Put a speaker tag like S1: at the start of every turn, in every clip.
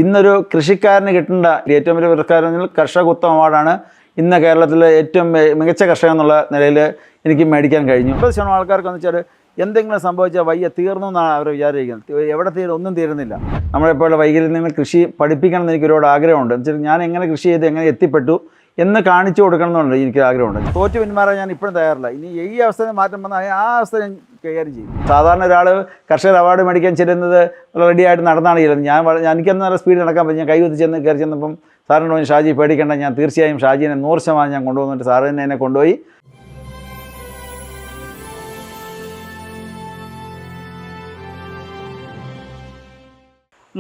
S1: ഇന്നൊരു കൃഷിക്കാരന് കിട്ടേണ്ട ഏറ്റവും വലിയ പുരസ്കാരം കർഷക ഉത്തമ അവാർഡാണ് ഇന്ന് കേരളത്തിലെ ഏറ്റവും മികച്ച കർഷകൻ എന്നുള്ള നിലയിൽ എനിക്ക് മേടിക്കാൻ കഴിഞ്ഞു. 50% ആൾക്കാർക്കെന്ന് വെച്ചാൽ എന്തെങ്കിലും സംഭവിച്ചാൽ വയ്യ തീർന്നു എന്നാണ് അവർ വിചാരിക്കുന്നത്. എവിടെ ഒന്നും തീരുന്നില്ല. നമ്മളെപ്പോലുള്ള വൈകല്യത്തിൽ നിന്ന് കൃഷി പഠിപ്പിക്കണം എന്ന് എനിക്ക് ഒരുപാട് ആഗ്രഹമുണ്ട്. എന്ന് വെച്ചാൽ ഞാൻ എങ്ങനെ കൃഷി ചെയ്ത് എങ്ങനെ എത്തിപ്പെട്ടു എന്ന് കാണിച്ചു കൊടുക്കണം എന്നുണ്ട് എനിക്ക് ആഗ്രഹമുണ്ട്. തോറ്റു പിന്മാറാൻ ഞാൻ ഇപ്പോഴും തയ്യാറില്ല. ഇനി ഈ അവസ്ഥയിൽ മാറ്റം വന്നാൽ ആ അവസ്ഥ ഞാൻ കൈകാര്യം ചെയ്യും. സാധാരണ ഒരാൾ കർഷകർ അവാർഡ് മേടിക്കാൻ ചെല്ലുന്നത് റെഡിയായിട്ട് നടന്നാണ് ചെയ്യുന്നത്. എനിക്കൊന്നും നല്ല സ്പീഡ് നടക്കാൻ പറ്റും. ഞാൻ കൈവത്തി കയറി ചെന്നപ്പം സാറിനോട് ഷാജി പേടിക്കേണ്ട, ഞാൻ തീർച്ചയായും ഷാജിനെ 100% ഞാൻ കൊണ്ടുവന്നിട്ട് സാറ് തന്നെ എന്നെ കൊണ്ടുപോയി.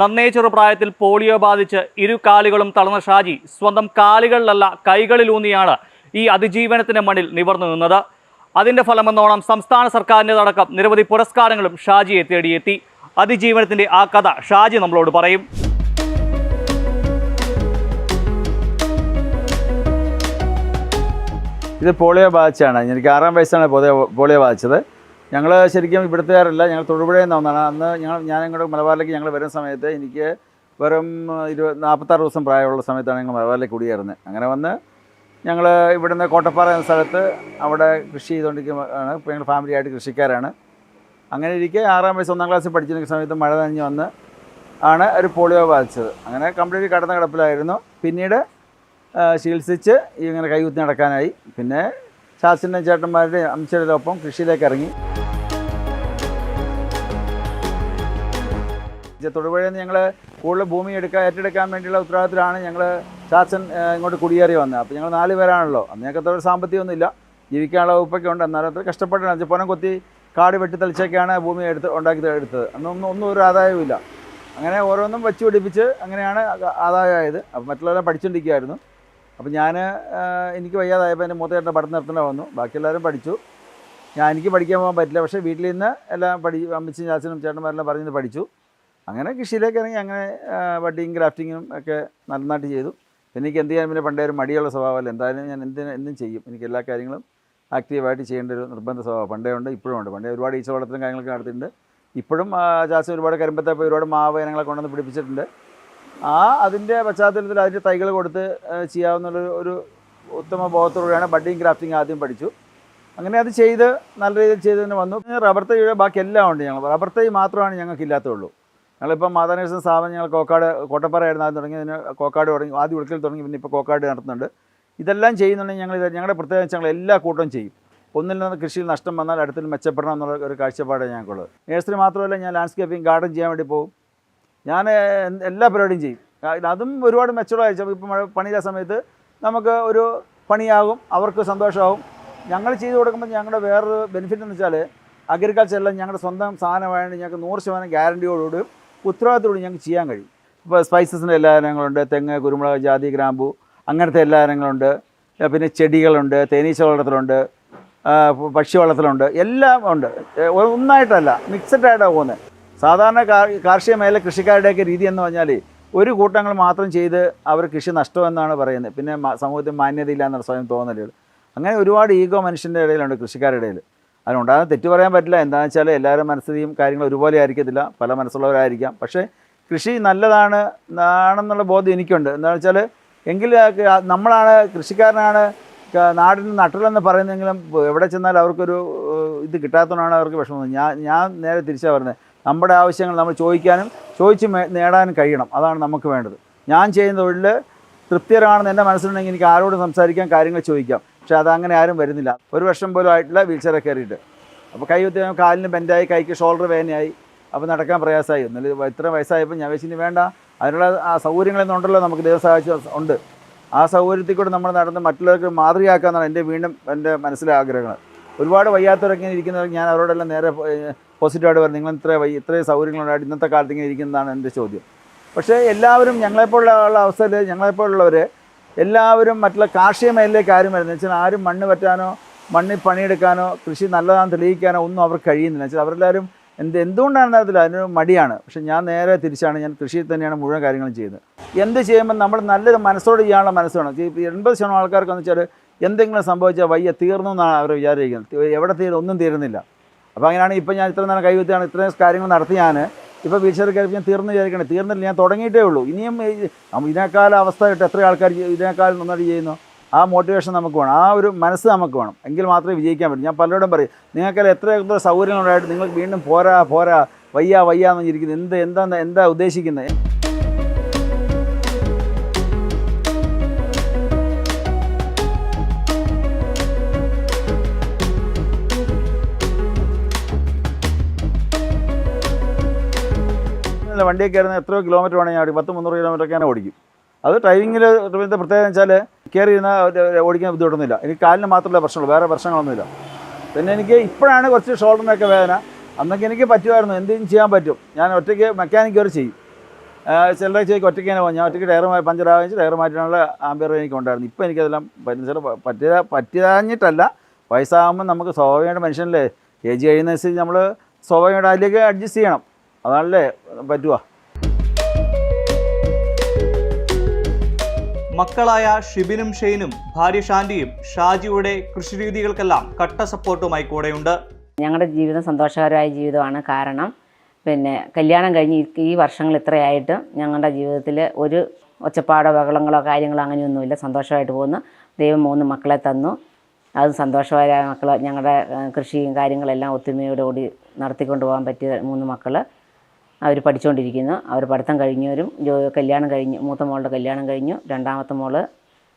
S2: നന്നേ ചെറുപ്രായത്തിൽ പോളിയോ ബാധിച്ച് ഇരു കാലുകളും തളർന്ന ഷാജി സ്വന്തം കാലുകളിലല്ല കൈകളിലൂന്നിയാണ് ഈ അതിജീവനത്തിന്റെ മണ്ണിൽ നിവർന്നു നിന്നത്. അതിന്റെ ഫലമെന്നോണം സംസ്ഥാന സർക്കാരിൻ്റെതടക്കം നിരവധി പുരസ്കാരങ്ങളും ഷാജിയെ തേടിയെത്തി. അതിജീവനത്തിന്റെ ആ കഥ ഷാജി നമ്മളോട് പറയും.
S1: ഇത് പോളിയോ ബാധിച്ചാണ്. എനിക്ക് 6-ാം വയസ്സാണ് പോളിയോ ബാധിച്ചത്. ഞങ്ങൾ ശരിക്കും ഇവിടുത്തുകാരല്ല, ഞങ്ങൾ തൊടുപുഴയിൽ നിന്ന് വന്നതാണ്. അന്ന് ഞാൻ ഇങ്ങോട്ട് മലബാറിലേക്ക് ഞങ്ങൾ വരുന്ന സമയത്ത് എനിക്ക് വെറും 46 ദിവസം പ്രായമുള്ള സമയത്താണ് ഞങ്ങൾ മലബാറിലേക്ക് കുടിയേറുന്നത്. അങ്ങനെ വന്ന് ഞങ്ങൾ ഇവിടുന്ന് കോട്ടപ്പാറ എന്ന സ്ഥലത്ത് അവിടെ കൃഷി ചെയ്തുകൊണ്ടിരിക്കുകയാണ്. ഇപ്പോൾ ഞങ്ങൾ ഫാമിലിയായിട്ട് കൃഷിക്കാരാണ്. അങ്ങനെ ഇരിക്കെ 6-ാം വയസ്സ് 1-ാം ക്ലാസ്സിൽ പഠിച്ചിരിക്കുന്ന സമയത്ത് മഴ നനഞ്ഞ് വന്ന് ആണ് ഒരു പോളിയോ ബാധിച്ചത്. അങ്ങനെ കംപ്ലീറ്റ് കടന്ന കിടപ്പിലായിരുന്നു. പിന്നീട് ചികിത്സിച്ച് ഇങ്ങനെ കൈകുത്തി നടക്കാനായി. പിന്നെ ചാച്ചൻ്റെ ചേട്ടന്മാരുടെയും അമ്മച്ചയുടെ ഒപ്പം കൃഷിയിലേക്ക് ഇറങ്ങി. തൊടുപുഴയിൽ നിന്ന് ഞങ്ങൾ കൂടുതൽ ഭൂമി ഏറ്റെടുക്കാൻ വേണ്ടിയുള്ള ഉത്തരവാദിത്തത്തിലാണ് ഞങ്ങൾ ചാച്ചൻ ഇങ്ങോട്ട് കുടിയേറി വന്നത്. അപ്പോൾ ഞങ്ങൾ 4 പേരാണല്ലോ. അന്ന് ഞങ്ങൾക്ക് അത്ര സാമ്പത്തികമൊന്നുമില്ല, ജീവിക്കാനുള്ള വകുപ്പൊക്കെ ഉണ്ട്. എന്നാലും അത്ര കഷ്ടപ്പെട്ടാണ് പൊനം കൊത്തി കാട് വെട്ടി തെളിച്ചൊക്കെയാണ് ഭൂമി എടുത്തത്. ഒന്നും ഒരു ആദായവുമില്ല. അങ്ങനെ ഓരോന്നും വെച്ച് പിടിപ്പിച്ച് അങ്ങനെയാണ് ആദായമായത്. അപ്പോൾ മറ്റുള്ളവരെല്ലാം പഠിച്ചുകൊണ്ടിരിക്കുകയായിരുന്നു. അപ്പോൾ എനിക്ക് വയ്യാതായപ്പോൾ എൻ്റെ മൂത്തചേട്ടൻ്റെ പഠിത്തം നിർത്തേണ്ട വന്നു. ബാക്കി എല്ലാവരും പഠിച്ചു. എനിക്ക് പഠിക്കാൻ പോകാൻ പറ്റില്ല. പക്ഷേ വീട്ടിൽ നിന്ന് എല്ലാം അമ്മച്ചും ചാച്ചനും ചേട്ടന്മാരെല്ലാം പറഞ്ഞത് പഠിച്ചു. അങ്ങനെ കൃഷിയിലേക്ക് ഇറങ്ങി. അങ്ങനെ ബഡിങ് ഗ്രാഫ്റ്റിങ്ങും ഒക്കെ നന്നായിട്ട് ചെയ്തു. പിന്നെ എനിക്ക് എന്ത് ചെയ്യാൻ പിന്നെ പണ്ടേ ഒരു മടിയുള്ള സ്വഭാവമല്ല. എന്തായാലും ഞാൻ എന്തും ചെയ്യും. എനിക്ക് എല്ലാ കാര്യങ്ങളും ആക്റ്റീവായിട്ട് ചെയ്യേണ്ട ഒരു നിർബന്ധ സ്വഭാവം പണ്ടേ ഉണ്ട്, ഇപ്പോഴും ഉണ്ട്. പണ്ടേ ഒരുപാട് ഈച്ച വളർത്തലും കാര്യങ്ങളൊക്കെ നടത്തിയിട്ടുണ്ട്. ഇപ്പോഴും ചാച്ച ഒരുപാട് കരിമ്പത്തെ ഒരുപാട് മാവ് ഇനങ്ങളെ കൊണ്ടുവന്ന് പിടിപ്പിച്ചിട്ടുണ്ട്. അതിൻ്റെ പശ്ചാത്തലത്തിൽ അതിൻ്റെ തൈകൾ കൊടുത്ത് ചെയ്യാവുന്ന ഒരു ഉത്തമ ബോധത്തോടെയാണ് ബഡിങ് ഗ്രാഫ്റ്റിംഗ് ആദ്യം പഠിച്ചു. അങ്ങനെ അത് ചെയ്ത് നല്ല രീതിയിൽ ചെയ്ത് തന്നെ വന്നു. റബ്ബർ തൈയുടെ ബാക്കി എല്ലാം ഉണ്ട്. ഞങ്ങൾ റബ്ബർ തൈ മാത്രമാണ് ഞങ്ങൾക്ക് ഇല്ലാത്തുള്ളൂ. ഞങ്ങളിപ്പം മാതാ നഴ്സിംഗ് സ്ഥാപനം ഞങ്ങൾ കോട്ടപ്പാറയായിരുന്നു ആദ്യം തുടങ്ങി. കോക്കാട് തുടങ്ങി, ആദ്യം ഉടുക്കൽ തുടങ്ങി, പിന്നെ ഇപ്പോൾ കോക്കാട് നടത്തുന്നുണ്ട്. ഇതെല്ലാം ചെയ്യുന്നുണ്ടെങ്കിൽ ഞങ്ങളുടെ പ്രത്യേകം ഞങ്ങൾ എല്ലാ കൂട്ടവും ചെയ്യും. ഒന്നിൽ നിന്ന് കൃഷിയിൽ നഷ്ടം വന്നാൽ അടുത്തിൽ മെച്ചപ്പെടണം എന്നുള്ള ഒരു കാഴ്ചപ്പാടാണ് ഞങ്ങൾക്കുള്ളത്. നേഴ്സറി മാത്രമല്ല, ഞാൻ ലാൻഡ്സ്കേപ്പിംഗ് ഗാർഡൻ ചെയ്യാൻ വേണ്ടി പോകും. ഞാൻ എല്ലാ പരിപാടിയും ചെയ്യും. അതും ഒരുപാട് മെച്ചമുള്ള കാഴ്ച. ഇപ്പം പണിയില്ല സമയത്ത് നമുക്ക് ഒരു പണിയാകും, അവർക്ക് സന്തോഷമാകും. ഞങ്ങൾ ചെയ്ത് കൊടുക്കുമ്പോൾ ഞങ്ങളുടെ വേറൊരു ബെനിഫിറ്റ് എന്ന് വെച്ചാൽ അഗ്രികൾച്ചറെല്ലാം ഞങ്ങളുടെ സ്വന്തം സാധനമായതുകൊണ്ട് ഞങ്ങൾക്ക് 100% ഗ്യാരണ്ടിയോടുകൂടി ഉത്തരവാദിത്തോടുകൂടി ഞങ്ങൾക്ക് ചെയ്യാൻ കഴിയും. ഇപ്പോൾ സ്പൈസസിൻ്റെ എല്ലാ ഇനങ്ങളുണ്ട്. തെങ്ങ്, കുരുമുളക്, ജാതി, ഗ്രാമ്പു, അങ്ങനത്തെ എല്ലാ ഇനങ്ങളുണ്ട്. പിന്നെ ചെടികളുണ്ട്, തേനീച്ച വളർത്തലുണ്ട്, പക്ഷി വളർത്തലുണ്ട്, എല്ലാം ഉണ്ട്. ഒന്നായിട്ടല്ല, മിക്സഡായിട്ടാണ് പോകുന്നത്. സാധാരണ കാർഷിക മേഖല കൃഷിക്കാരുടെയൊക്കെ രീതി എന്ന് പറഞ്ഞാൽ ഒരു കൂട്ടങ്ങൾ മാത്രം ചെയ്ത് അവർ കൃഷി നഷ്ടമെന്നാണ് പറയുന്നത്. പിന്നെ സമൂഹത്തിൽ മാന്യതയില്ല എന്നുള്ള സ്വയം തോന്നലുകൾ. അങ്ങനെ ഒരുപാട് ഈഗോ മനുഷ്യൻ്റെ ഇടയിലുണ്ട്, കൃഷിക്കാരുടെ ഇടയിൽ. അതുകൊണ്ടാണ് തെറ്റ് പറയാൻ പറ്റില്ല. എന്താണെന്ന് വെച്ചാൽ എല്ലാവരും മനസ്സിലെയും കാര്യങ്ങൾ ഒരുപോലെ ആയിരിക്കത്തില്ല, പല മനസ്സുള്ളവരായിരിക്കാം. പക്ഷേ കൃഷി നല്ലതാണെന്നുള്ള ബോധ്യം എനിക്കുണ്ട്. എന്താണെന്ന് വെച്ചാൽ നമ്മളാണ് കൃഷിക്കാരനാണ് നാടിന് നട്ടലെന്ന് പറയുന്നെങ്കിലും എവിടെ ചെന്നാൽ അവർക്കൊരു ഇത് കിട്ടാത്തതുകൊണ്ടാണ് അവർക്ക് വിഷമം. ഞാൻ നേരെ തിരിച്ചാണ് പറയുന്നത്. നമ്മുടെ ആവശ്യങ്ങൾ നമ്മൾ ചോദിച്ച് നേടാനും കഴിയണം. അതാണ് നമുക്ക് വേണ്ടത്. ഞാൻ ചെയ്യുന്ന തൊഴിൽ തൃപ്തികരമാണെന്ന് എൻ്റെ മനസ്സിലുണ്ടെങ്കിൽ എനിക്ക് ആരോടും സംസാരിക്കാം, കാര്യങ്ങൾ ചോദിക്കാം. പക്ഷേ അതങ്ങനെ ആരും വരുന്നില്ല. ഒരു വർഷം പോലും ആയിട്ടില്ല വീൽചെയർ കയറിയിട്ട്. അപ്പോൾ കാലിന് ബെൻഡായി, കൈക്ക് ഷോൾഡർ വേദനയായി, അപ്പോൾ നടക്കാൻ പ്രയാസമായി. എന്നാലും ഇത്ര വയസ്സായപ്പോൾ ഞാൻ വെച്ചിന് വേണ്ട, അതിനുള്ള സൗകര്യങ്ങളൊന്നും ഉണ്ടല്ലോ, നമുക്ക് ദൈവം സഹായിച്ച ഉണ്ട്. ആ സൗകര്യത്തിൽ കൂടെ നമ്മൾ നടന്ന് മറ്റുള്ളവർക്ക് മാതൃകയാക്കാമെന്നാണ് എൻ്റെ മനസ്സിലെ ആഗ്രഹങ്ങൾ. ഒരുപാട് വയ്യാത്തവരൊക്കെ ഇരിക്കുന്നവർ ഞാൻ അവരോടെല്ലാം നേരെ പോസിറ്റീവായിട്ട് പറഞ്ഞു, നിങ്ങൾ ഇത്രയും സൗകര്യങ്ങളുണ്ടായിട്ട് ഇന്നത്തെ കാലത്ത് ഇങ്ങനെ ഇരിക്കുന്നതാണ് എൻ്റെ ചോദ്യം. പക്ഷേ എല്ലാവരും ഞങ്ങളെപ്പോലുള്ള അവസ്ഥയിൽ ഞങ്ങളെപ്പോലുള്ളവർ എല്ലാവരും മറ്റുള്ള കാർഷിക മേഖലയിലേക്ക് ആരും വരുന്നത് വെച്ചാൽ ആരും മണ്ണ് പറ്റാനോ മണ്ണിൽ പണിയെടുക്കാനോ കൃഷി നല്ലതാണെന്ന് തെളിയിക്കാനോ ഒന്നും അവർക്ക് കഴിയുന്നില്ല. വെച്ചാൽ അവരെല്ലാവരും എന്തുകൊണ്ടാണെന്ന് അറിയത്തില്ല, അതിനൊരു മടിയാണ്. പക്ഷെ ഞാൻ നേരെ തിരിച്ചാണ്. ഞാൻ കൃഷിയിൽ തന്നെയാണ് മുഴുവൻ കാര്യങ്ങളും ചെയ്യുന്നത്. എന്ത് ചെയ്യുമ്പോൾ നമ്മൾ നല്ലൊരു മനസ്സോട് ചെയ്യാനുള്ള മനസ്സാണ്. 80% ആൾക്കാർക്കെന്ന് വെച്ചാൽ എന്തെങ്കിലും സംഭവിച്ചാൽ വയ്യ തീർന്നു എന്നാണ് അവർ വിചാരിക്കുന്നത്. എവിടെ ഒന്നും തീരുന്നില്ല. അപ്പോൾ അങ്ങനെയാണ് ഇപ്പോൾ ഞാൻ ഇത്ര നേരം കൈവത്തിയാണ് ഇത്രയും കാര്യങ്ങൾ നടത്തി. ഇപ്പോൾ വീൽ ചെയർ കയറി ഞാൻ തീർന്നു വിചാരിക്കണേ, തീർന്നില്ല, ഞാൻ തുടങ്ങിയിട്ടേ ഉള്ളൂ. ഇനിയും ഇതിനേക്കാൾ അവസ്ഥയായിട്ട് എത്ര ആൾക്കാർ ഇതിനേക്കാൾ നന്നായിട്ട് ചെയ്യുന്നു. ആ മോട്ടിവേഷൻ നമുക്ക് വേണം, ആ ഒരു മനസ്സ് നമുക്ക് വേണം, എങ്കിൽ മാത്രമേ വിജയിക്കാൻ പറ്റൂ. ഞാൻ പലരോടും പറയും, നിങ്ങൾക്കെല്ലാം എത്ര സൗകര്യങ്ങളുണ്ടായിട്ട് നിങ്ങൾ വീണ്ടും പോരാ വയ്യ എന്ന് ഇരിക്കുന്നത് എന്താ ഉദ്ദേശിക്കുന്നത്? വണ്ടിയൊക്കെ ആയിരുന്നു എത്രയോ കിലോമീറ്റർ വേണമെങ്കിൽ ഞാൻ 100-300 കിലോമീറ്ററൊക്കെ ഞാൻ ഓടിക്കും. അത് ഡ്രൈവിങ്ങിൽ പ്രത്യേകത വെച്ചാൽ കയറി ഇരുന്നാൽ ഓടിക്കാൻ ബുദ്ധിമുട്ടൊന്നുമില്ല. എനിക്ക് കാലിന് മാത്രമല്ല പ്രശ്നമുള്ളൂ, വേറെ പ്രശ്നങ്ങളൊന്നുമില്ല. പിന്നെ എനിക്ക് ഇപ്പോഴാണ് കുറച്ച് ഷോൾഡറിനൊക്കെ വേദന. അന്നൊക്കെ എനിക്ക് പറ്റുമായിരുന്നു, എന്തെങ്കിലും ചെയ്യാൻ പറ്റും. ഞാൻ ഒറ്റയ്ക്ക് മെക്കാനിക്ക് വരെ ചെയ്യും. ചിലരെ ചെയ്യും ഒറ്റയ്ക്ക് തന്നെ പോകും. ഞാൻ ഒറ്റയ്ക്ക് പഞ്ചറാവിച്ച് ടയർ മാറ്റാനുള്ള ആംബിയർ എനിക്ക് ഉണ്ടായിരുന്നു. ഇപ്പോൾ എനിക്കതെല്ലാം പറ്റിയതാഞ്ഞിട്ടല്ല, വയസ്സാകുമ്പോൾ നമുക്ക് സ്വാഭാവികമായിട്ട് മനുഷ്യനല്ലേ ഏജ് കഴിയുന്നതനുസരിച്ച് നമ്മൾ സ്വാഭാവികമായിട്ട് അതിലേക്ക് അഡ്ജസ്റ്റ് ചെയ്യണം. അതാണല്ലേ പറ്റുക.
S2: മക്കളായ ഷിബിനും ഷെയ്നും ഭാര്യ ഷാൻഡിയും ഷാജിയുടെ കൃഷിരീതികൾക്കെല്ലാം കട്ട സപ്പോർട്ടുമായി കൂടെയുണ്ട്.
S3: ഞങ്ങളുടെ ജീവിതം സന്തോഷകരമായ ജീവിതമാണ്. കാരണം കല്യാണം കഴിഞ്ഞ് ഈ വർഷങ്ങൾ ഇത്രയായിട്ട് ഞങ്ങളുടെ ജീവിതത്തിൽ ഒരു ഒച്ചപ്പാടോ ബഹളങ്ങളോ കാര്യങ്ങളോ അങ്ങനെയൊന്നുമില്ല. സന്തോഷമായിട്ട് പോകുന്നു. ദൈവം 3 മക്കളെ തന്നു. അത് സന്തോഷകരമായ മക്കൾ. ഞങ്ങളുടെ കൃഷിയും കാര്യങ്ങളെല്ലാം ഒത്തൊരുമയോടുകൂടി നടത്തിക്കൊണ്ട് പോകാൻ പറ്റിയ 3 മക്കൾ. അവർ പഠിച്ചുകൊണ്ടിരിക്കുന്നു. അവർ പഠിത്തം കഴിഞ്ഞവരും കല്യാണം കഴിഞ്ഞ്, മൂത്ത മോളുടെ കല്യാണം കഴിഞ്ഞു, രണ്ടാമത്തെ മോള്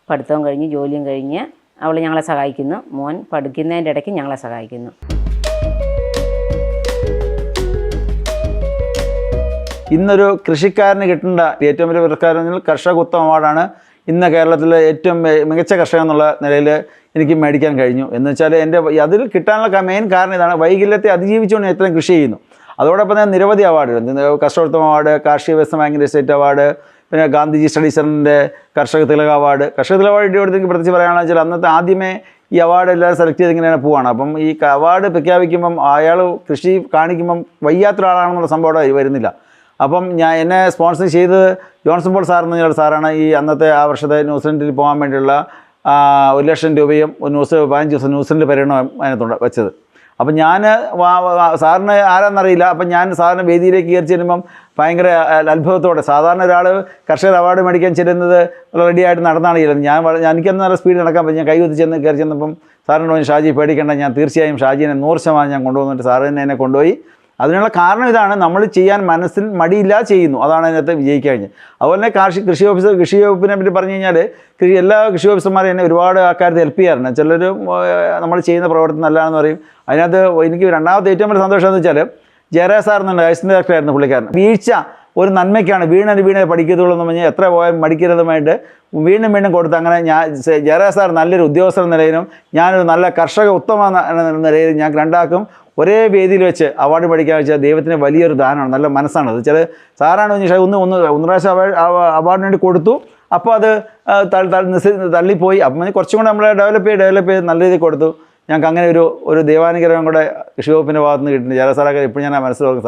S3: പഠിത്തവും കഴിഞ്ഞ് ജോലിയും കഴിഞ്ഞ് അവൾ ഞങ്ങളെ സഹായിക്കുന്നു. മോൻ പഠിക്കുന്നതിൻ്റെ ഇടയ്ക്ക് ഞങ്ങളെ സഹായിക്കുന്നു.
S1: ഇന്നൊരു കൃഷിക്കാരന് കിട്ടേണ്ട ഏറ്റവും വലിയ പുരസ്കാരം കർഷക ഉത്തമ അവാർഡാണ്. ഇന്ന് കേരളത്തിലെ ഏറ്റവും മികച്ച കർഷകൻ എന്നുള്ള നിലയിൽ എനിക്ക് മേടിക്കാൻ കഴിഞ്ഞു. എന്ന് വെച്ചാൽ എൻ്റെ അതിൽ കിട്ടാനുള്ള മെയിൻ കാരണം ഇതാണ്, വൈകല്യത്തെ അതിജീവിച്ചുകൊണ്ട് ഇത്രയും കൃഷി ചെയ്യുന്നു. അതോടൊപ്പം തന്നെ നിരവധി അവാർഡുകൾ, കർഷകോത്തമ അവാർഡ്, കാർഷിക വ്യവസായ ബാങ്കിൻ്റെ സ്റ്റേറ്റ് അവാർഡ്, പിന്നെ ഗാന്ധിജി സ്റ്റഡി സെൻ്ററിൻ്റെ കർഷക തിലക അവാർഡ്. കർഷക തിലക അവാർഡ് ഇവിടെ എനിക്ക് പ്രത്യേകിച്ച് പറയാനുള്ള വെച്ചാൽ അന്നത്തെ ആദ്യമേ ഈ അവാർഡ് എല്ലാവരും സെലക്ട് ചെയ്ത് ഇങ്ങനെയാണ് പോവാണ്. അപ്പം ഈ അവാർഡ് പ്രഖ്യാപിക്കുമ്പം അയാൾ കൃഷി കാണിക്കുമ്പം വയ്യാത്ത ഒരാളാണെന്നുള്ള സംഭവം വരുന്നില്ല. അപ്പം എന്നെ സ്പോൺസർ ചെയ്തത് ജോൺസൺ പോൾ സാർ എന്ന് പറഞ്ഞ സാറാണ്. ഈ അന്നത്തെ ആ വർഷത്തെ ന്യൂസിലൻഡിൽ പോകാൻ വേണ്ടിയുള്ള 1,00,000 രൂപയും 15 ദിവസം ന്യൂസിലൻഡ് പര്യടനം അതിനകത്തുണ്ട് വെച്ചത്. അപ്പം ഞാൻ സാറിന് ആരാന്നറിയില്ല. അപ്പം ഞാൻ സാറിന് വേദിയിലേക്ക് കയറി ചെല്ലുമ്പം ഭയങ്കര അത്ഭുതത്തോടെ, സാധാരണ ഒരാൾ കർഷകർ അവാർഡ് മേടിക്കാൻ ചെല്ലുന്നത് റെഡിയായിട്ട് നടന്നാണ് ചെല്ലുന്നത്. എനിക്കൊന്നും നല്ല സ്പീഡ് നടക്കാൻ പറ്റും. ഞാൻ കൈ കുത്തി കയറി ചെന്നപ്പം സാറിനോട് പറഞ്ഞു, ഷാജി പേടിക്കേണ്ട, ഞാൻ തീർച്ചയായും ഷാജിനെ 100% ഞാൻ കൊണ്ടുവന്നിട്ട് സാറ് തന്നെ എന്നെ കൊണ്ടുപോയി. അതിനുള്ള കാരണം ഇതാണ്, നമ്മൾ ചെയ്യാൻ മനസ്സിൽ മടിയില്ലാതെ ചെയ്യുന്നു. അതാണ് അതിനകത്ത് വിജയിക്കഴിഞ്ഞത്. അതുപോലെ തന്നെ കൃഷി വകുപ്പിനെ പറ്റി പറഞ്ഞു കഴിഞ്ഞാൽ എല്ലാ കൃഷി ഓഫീസർമാരും എന്നെ ഒരുപാട് ആൾക്കാർ ഹെൽപ്പ് ചെയ്യാറുണ്ട്. ചിലർ നമ്മൾ ചെയ്യുന്ന പ്രവർത്തനം നല്ലതാണെന്ന് പറയും. അതിനകത്ത് എനിക്ക് രണ്ടാമത്തെ ഏറ്റവും വലിയ സന്തോഷം എന്ന് വെച്ചാൽ ജയരാജ് സാർ എന്നുണ്ട്, അസിസ്റ്റന്റ് ഡയറക്ടറായിരുന്നു പുള്ളിക്കാരൻ. വീഴ്ച ഒരു നന്മയ്ക്കാണ്, വീണ പഠിക്കത്തുള്ളൂ എന്ന് പറഞ്ഞാൽ എത്ര പോയാലും മടിക്കരുതുമായിട്ട് വീണ്ടും കൊടുത്ത് അങ്ങനെ ജയരാജ് സാർ നല്ലൊരു ഉദ്യോഗസ്ഥ നിലയിലും ഞാനൊരു നല്ല കർഷക ഉത്തമ നിലയിലും ഞാൻ രണ്ടാക്കും ഒരേ വേദിയിൽ വെച്ച് അവാർഡ് പഠിക്കാൻ വെച്ചാൽ ദൈവത്തിന് വലിയൊരു ദാനമാണ്, നല്ല മനസ്സാണ്. അത് വെച്ചാൽ സാറാണ് ഒന്ന് പ്രാവശ്യം അവാർഡിന് വേണ്ടി കൊടുത്തു. അപ്പോൾ അത് തള്ളിപ്പോയി. അപ്പം കുറച്ചും കൂടെ നമ്മൾ ഡെവലപ്പ് ചെയ്ത് നല്ല രീതിയിൽ കൊടുത്തു. ഞങ്ങൾക്ക് അങ്ങനെ ഒരു ദൈവാനുഗ്രഹം കൂടെ കൃഷി വകുപ്പിൻ്റെ ഭാഗത്ത് നിന്ന് കിട്ടുന്നുണ്ട്. ചില സാറൊക്കെ ഇപ്പോൾ ഞാൻ മനസ്സിലാക്കും.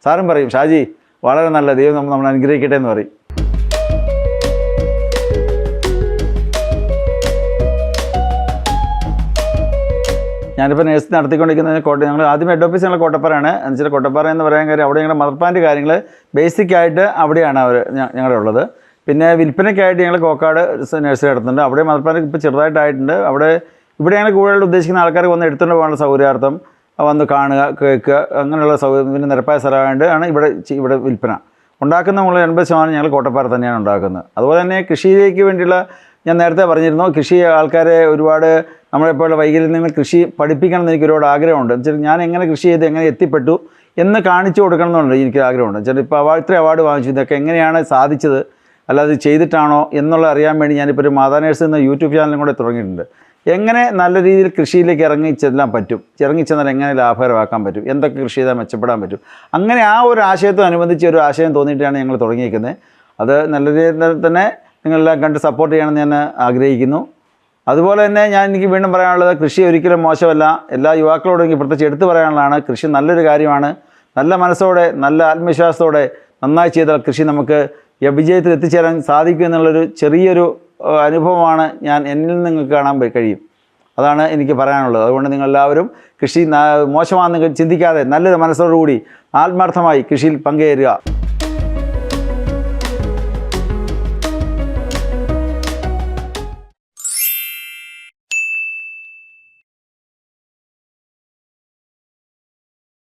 S1: സാറും പറയും, ഷാജി വളരെ നല്ല ദൈവം നമ്മൾ അനുഗ്രഹിക്കട്ടെ എന്ന് പറയും. ഞാനിപ്പോൾ നേഴ്സ് നടത്തിക്കൊണ്ടിരിക്കുന്നത് ഞങ്ങൾ ആദ്യം ഹെഡ് ഓഫീസ് ഞങ്ങൾ കോട്ടപ്പാറയാണ്. എന്നുവെച്ചാൽ കോട്ടപ്പാറ എന്ന് പറയാൻ കാര്യം അവിടെ ഞങ്ങളുടെ മദർ പ്ലാന്റ് കാര്യങ്ങൾ ബേസിക്കായിട്ട് അവിടെയാണ് ഞങ്ങളുടെ ഉള്ളത്. പിന്നെ വിൽപ്പനയ്ക്കായിട്ട് ഞങ്ങൾ കോക്കാട് നഴ്സറി നടത്തുന്നുണ്ട്. അവിടെ മദർ പ്ലാന്റ് ഇപ്പോൾ ചെറുതായിട്ടായിട്ടുണ്ട്. ഇവിടെ ഞങ്ങൾ കൂടുതൽ ഉദ്ദേശിക്കുന്ന ആൾക്കാർക്ക് വന്ന് എടുത്തുകൊണ്ട് പോകാനുള്ള സൗകര്യാർത്ഥം വന്ന് കാണുക, കേൾക്കുക, അങ്ങനെയുള്ള പിന്നെ നിരപ്പായ സ്ഥലമായിട്ട് ആണ് ഇവിടെ വിൽപ്പന ഉണ്ടാക്കുന്ന. നമ്മൾ 80% ഞങ്ങൾ കോട്ടപ്പാറ തന്നെയാണ് ഉണ്ടാക്കുന്നത്. അതുപോലെ തന്നെ കൃഷിയിലേക്ക് വേണ്ടിയുള്ള ഞാൻ നേരത്തെ പറഞ്ഞിരുന്നു, കൃഷി ആൾക്കാരെ ഒരുപാട് നമ്മളെപ്പോലുള്ള വൈകല്യങ്ങൾ കൃഷി പഠിപ്പിക്കണം എന്ന് എനിക്ക് ഒരുപാട് ആഗ്രഹമുണ്ട്. എന്നുവെച്ചാൽ ഞാൻ എങ്ങനെ കൃഷി ചെയ്ത് എങ്ങനെ എത്തിപ്പെട്ടു എന്ന് കാണിച്ചു കൊടുക്കണം എന്നുണ്ട് എനിക്ക് ആഗ്രഹമുണ്ട്. എന്നുവെച്ചാൽ ഇപ്പോൾ ഇത്രയും അവാർഡ് വാങ്ങിച്ചു, ഇതൊക്കെ എങ്ങനെയാണ് സാധിച്ചത്, അല്ലാതെ ചെയ്തിട്ടാണോ എന്നുള്ള അറിയാൻ വേണ്ടി ഞാനിപ്പോൾ ഒരു മാതാ നേഴ്സ് എന്ന യൂട്യൂബ് ചാനലും കൂടെ തുടങ്ങിയിട്ടുണ്ട്. എങ്ങനെ നല്ല രീതിയിൽ കൃഷിയിലേക്ക് ഇറങ്ങിച്ചെല്ലാൻ പറ്റും, ഇറങ്ങിച്ചെന്നാൽ എങ്ങനെ ലാഭകരമാക്കാൻ പറ്റും, എന്തൊക്കെ കൃഷി ചെയ്താൽ മെച്ചപ്പെടാൻ പറ്റും, അങ്ങനെ ആ ഒരു ആശയത്തോടനുബന്ധിച്ച് ഒരു ആശയം തോന്നിയിട്ടാണ് ഞങ്ങൾ തുടങ്ങിയിരിക്കുന്നത്. അത് നല്ല രീതിയിൽ തന്നെ നിങ്ങളെല്ലാം കണ്ട് സപ്പോർട്ട് ചെയ്യണമെന്ന് ഞാൻ ആഗ്രഹിക്കുന്നു. അതുപോലെ തന്നെ എനിക്ക് വീണ്ടും പറയാനുള്ളത്, കൃഷി ഒരിക്കലും മോശമല്ല. എല്ലാ യുവാക്കളോടും എനിക്ക് പ്രത്യേകിച്ച് എടുത്തു പറയാനുള്ളതാണ്, കൃഷി നല്ലൊരു കാര്യമാണ്. നല്ല മനസ്സോടെ നല്ല ആത്മവിശ്വാസത്തോടെ നന്നായി ചെയ്താൽ കൃഷി നമുക്ക് വിജയത്തിൽ എത്തിച്ചേരാൻ സാധിക്കും എന്നുള്ളൊരു ചെറിയൊരു അനുഭവമാണ് എന്നിൽ നിങ്ങൾക്ക് കാണാൻ കഴിയും. അതാണ് എനിക്ക് പറയാനുള്ളത്. അതുകൊണ്ട് നിങ്ങളെല്ലാവരും കൃഷി മോശമാണെന്ന് ചിന്തിക്കാതെ നല്ലൊരു മനസ്സോടുകൂടി ആത്മാർത്ഥമായി കൃഷിയിൽ പങ്കുചേരുക.